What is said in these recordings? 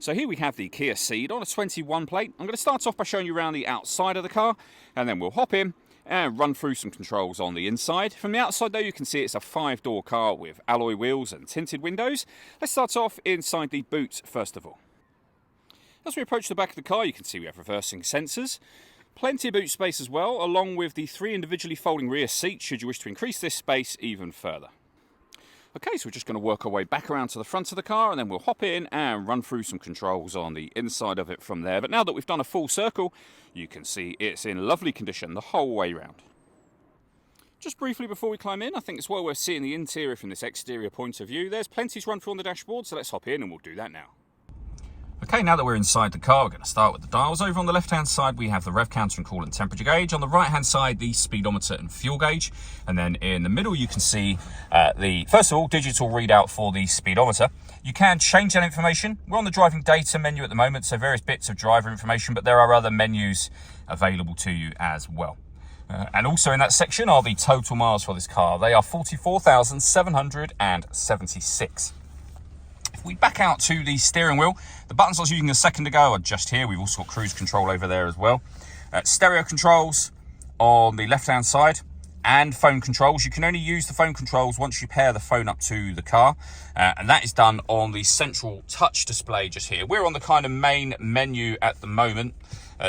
So here we have the Kia Cee'd on a 21 plate. I'm going to start off by showing you around the outside of the car, and then we'll hop in and run through some controls on the inside. From the outside though, you can see it's a 5-door car with alloy wheels and tinted windows. Let's start off inside the boot first of all. As we approach the back of the car, you can see we have reversing sensors. Plenty of boot space as well, along with the 3 individually folding rear seats should you wish to increase this space even further. Okay, so we're just going to work our way back around to the front of the car, and then we'll hop in and run through some controls on the inside of it from there. But now that we've done a full circle, you can see it's in lovely condition the whole way round. Just briefly before we climb in, I think it's well worth seeing the interior from this exterior point of view. There's plenty to run through on the dashboard, so let's hop in and we'll do that now. Okay, now that we're inside the car, we're going to start with the dials. Over on the left-hand side, we have the rev counter and coolant temperature gauge. On the right-hand side, the speedometer and fuel gauge. And then in the middle, you can see the, first of all, digital readout for the speedometer. You can change that information. We're on the driving data menu at the moment, so various bits of driver information, but there are other menus available to you as well. And also in that section are the total miles for this car. They are 44,776. If we back out to the steering wheel, the buttons I was using a second ago are just here. We've also got cruise control over there as well. Stereo controls on the left-hand side and phone controls. You can only use the phone controls once you pair the phone up to the car. And that is done on the central touch display just here. We're on the kind of main menu at the moment.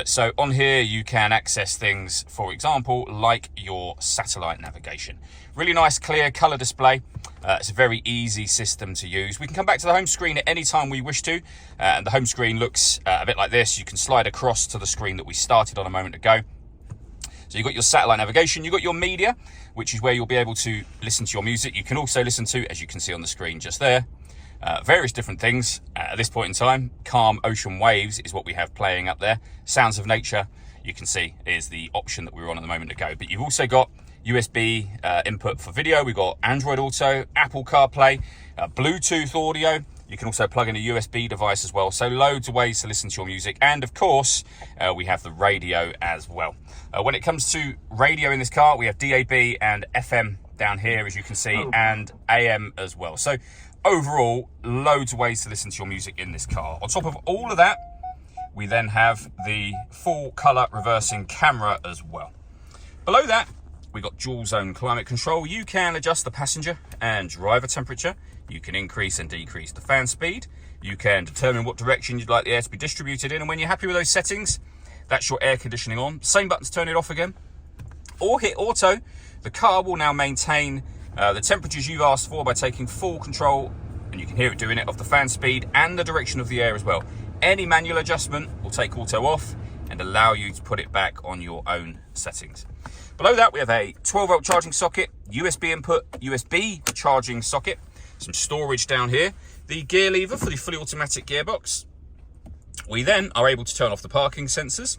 So on here, you can access things, for example, like your satellite navigation. Really nice, clear color display. It's a very easy system to use. We can come back to the home screen at any time we wish to. And the home screen looks a bit like this. You can slide across to the screen that we started on a moment ago. So you've got your satellite navigation, you've got your media, which is where you'll be able to listen to your music. You can also listen to, as you can see on the screen just there, various different things. At this point in time, calm ocean waves is what we have playing up there. Sounds of nature, you can see, is the option that we were on a moment ago. But you've also got USB input for video. We've got Android Auto, Apple CarPlay, Bluetooth audio. You can also plug in a USB device as well. So loads of ways to listen to your music. And of course, we have the radio as well. When it comes to radio in this car, we have DAB and FM down here, as you can see, and AM as well. So overall, loads of ways to listen to your music in this car. On top of all of that, we then have the full color reversing camera as well. Below that, we got dual zone climate control. You can adjust the passenger and driver temperature. You can increase and decrease the fan speed. You can determine what direction you'd like the air to be distributed in. And when you're happy with those settings, that's your air conditioning on. Same button to turn it off again. Or hit auto. The car will now maintain the temperatures you've asked for by taking full control, and you can hear it doing it, of the fan speed and the direction of the air as well. Any manual adjustment will take auto off and allow you to put it back on your own settings. Below that, we have a 12-volt charging socket, USB input, USB charging socket, some storage down here, the gear lever for the fully automatic gearbox. We then are able to turn off the parking sensors.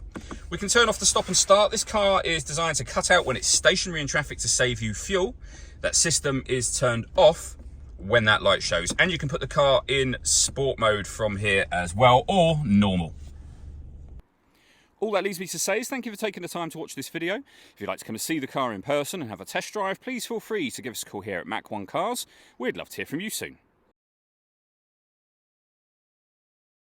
We can turn off the stop and start. This car is designed to cut out when it's stationary in traffic to save you fuel. That system is turned off when that light shows. And you can put the car in sport mode from here as well, or normal. All that leaves me to say is thank you for taking the time to watch this video. If you'd like to come and see the car in person and have a test drive, please feel free to give us a call here at Mach 1 Cars. We'd love to hear from you soon.